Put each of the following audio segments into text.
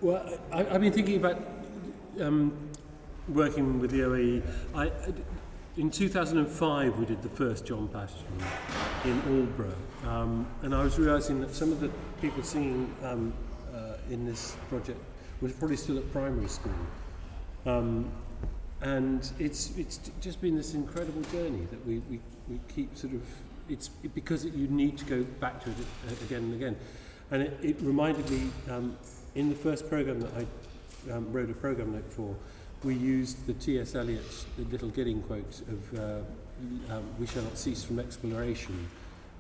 Well, I've been thinking about working with the OAE. In 2005, we did the first John Passion in Aldborough, and I was realising that some of the people singing in this project were probably still at primary school, and it's just been this incredible journey that we keep sort of. Because you need to go back to it again and again, and it reminded me in the first program that I wrote a program note for. We used the T.S. Eliot's Little Gidding quote of "We shall not cease from exploration,"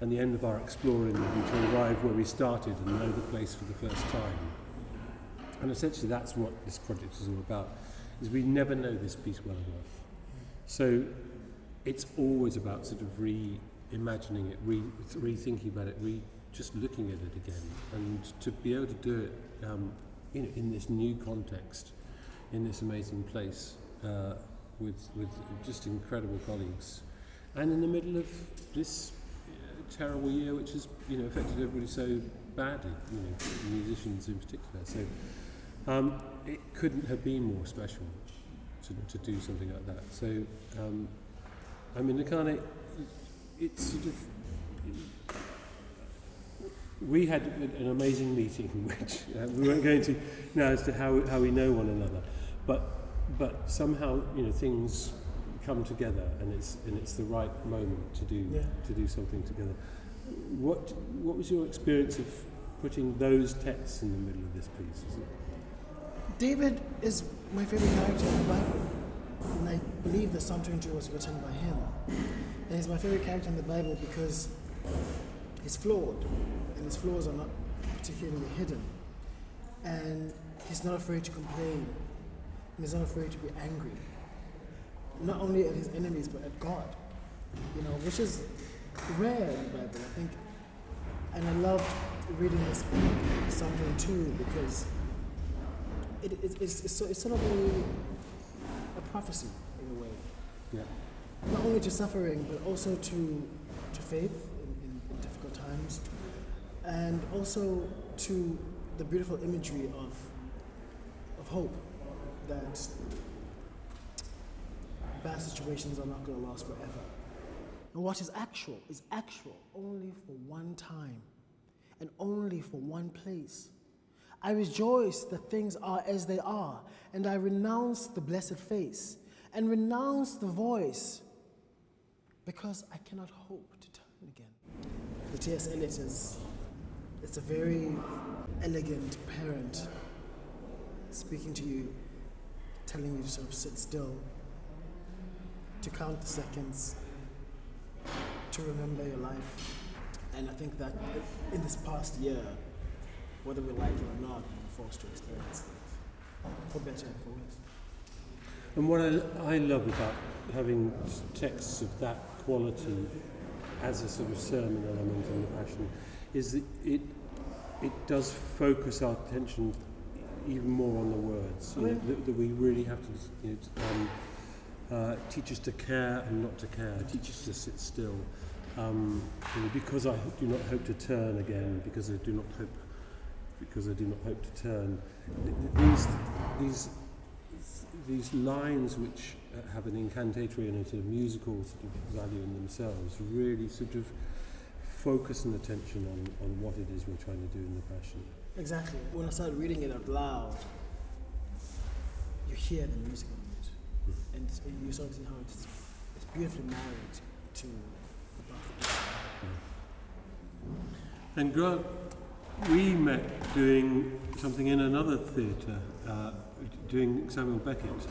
and the end of our exploring will be to arrive where we started and know the place for the first time. And essentially, that's what this project is all about: is we never know this piece well enough. So it's always about sort of reimagining it, rethinking about it, just looking at it again, and to be able to do it, in this new context, in this amazing place, with just incredible colleagues, and in the middle of this terrible year, which has affected everybody so badly, musicians in particular. So it couldn't have been more special to do something like that. So Nakhane, it's sort of. We had an amazing meeting, which we weren't going to now as to how we know one another, but somehow things come together, and it's the right moment to do something together. What was your experience of putting those texts in the middle of this piece? David is my favorite character in the Bible, and I believe the Psalm 22 was written by him. And he's my favorite character in the Bible because he's flawed, and his flaws are not particularly hidden. And he's not afraid to complain, and he's not afraid to be angry. Not only at his enemies, but at God, which is rare in the Bible, I think. And I loved reading this book, Psalm 22, because it's sort of a prophecy in a way. Yeah. Not only to suffering, but also to faith in difficult times, and also to the beautiful imagery of hope, that bad situations are not going to last forever. And what is actual only for one time and only for one place. I rejoice that things are as they are, and I renounce the blessed face and renounce the voice, because I cannot hope to turn again. The T.S. Eliot it's a very elegant parent speaking to you, telling you to sort of sit still, to count the seconds, to remember your life. And I think that in this past year, whether we like it or not, we're forced to experience things, for better and for worse. And what I love about having texts of that quality as a sort of sermon element in the Passion is that it does focus our attention even more on the words. That we really have to teach us to care and not to care, teach us to sit still. Because I do not hope to turn again, because I do not hope to turn. These lines, which have an incantatory and a sort of musical sort of value in themselves, really sort of focus an attention on what it is we're trying to do in the Passion. Exactly. When I started reading it out loud, you hear the music of it, and you sort of see how it's beautifully married to the Bach. And Grant, we met doing something in another theatre, doing Samuel Beckett.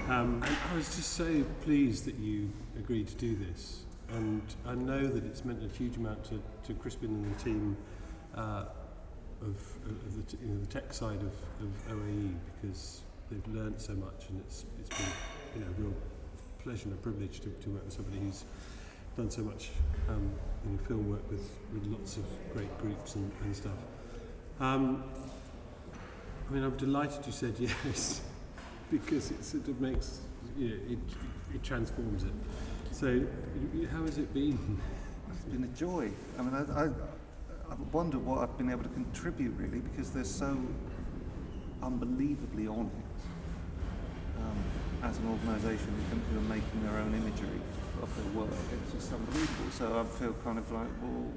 And I was just so pleased that you agreed to do this. And I know that it's meant a huge amount to Crispin and the team of the tech side of OAE, because they've learned so much, and it's been a real pleasure and a privilege to work with somebody who's done so much film work with lots of great groups and stuff. I'm delighted you said yes, because it sort of makes, it transforms it. So, how has it been? It's been a joy. I wonder what I've been able to contribute, really, because there's so unbelievably on it as an organisation who are making their own imagery of their work. It's just unbelievable. So I feel kind of like, well,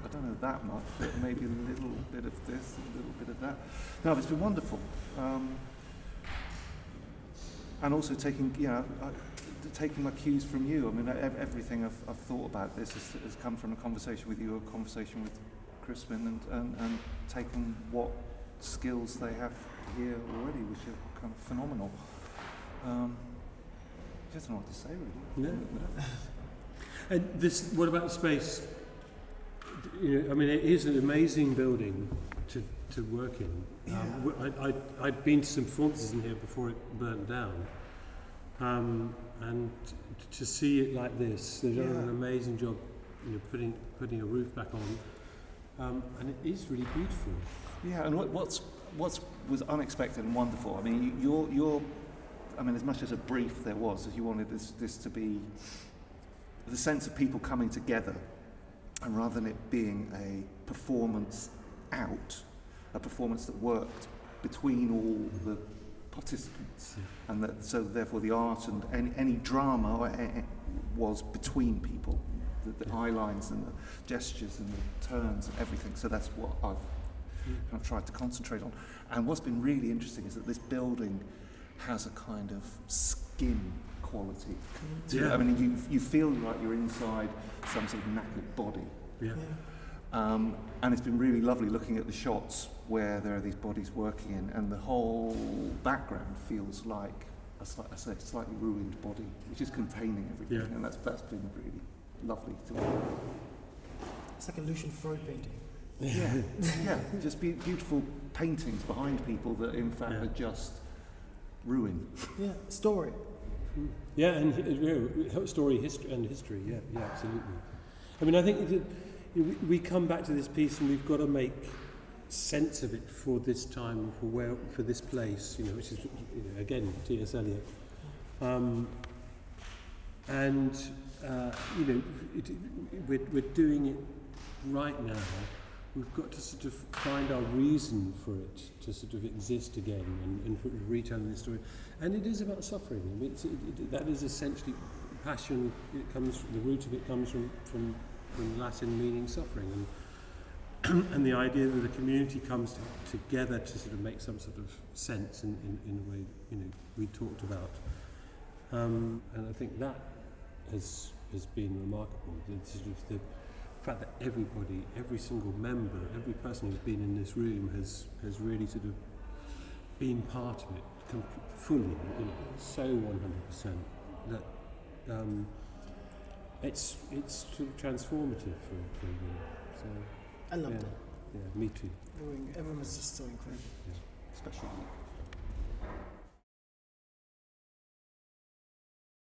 I don't know that much, but maybe a little bit of this, a little bit of that. No, it's been wonderful. And also taking my cues from you. I mean, everything I've thought about this has come from a conversation with you, a conversation with Crispin, and taken what skills they have here already, which are kind of phenomenal. I just don't know what to say, really. Yeah. And this, what about the space? I mean, it is an amazing building to work in. Yeah. I'd been to some performances in here before it burnt down, and to see it like this, they've done an amazing job, putting a roof back on, and it is really beautiful. Yeah, and what was unexpected and wonderful. I mean, as much as a brief there was, as you wanted this to be the sense of people coming together, and rather than it being a performance a performance that worked between all the participants, and that so therefore the art and any drama was between people, the eye lines and the gestures and the turns and everything. So that's what I've kind of tried to concentrate on. And what's been really interesting is that this building has a kind of skin quality to it. I mean, you feel like you're inside some sort of knackered body. And it's been really lovely looking at the shots where there are these bodies working in, and the whole background feels like a slightly ruined body, which is containing everything, and that's been really lovely to work with. It's like a Lucian Freud painting. Yeah, just beautiful paintings behind people that in fact are just ruin. Yeah, story. Yeah, and story, history, yeah, absolutely. I mean, I think that we come back to this piece and we've got to make sense of it for this time, for this place, which is, again, T.S. Eliot. We're doing it right now. We've got to sort of find our reason for it to sort of exist again and retelling the story. And it is about suffering. I mean, that is essentially passion. The root of it comes from Latin meaning suffering, and the idea that the community comes together to sort of make some sort of sense in a way we talked about. And I think that has been remarkable. The fact that every single member, every person who's been in this room has really sort of been part of it fully, so 100%. That it's sort of transformative for me. So I loved it. Yeah, me too. Everyone was just so incredible. Especially you.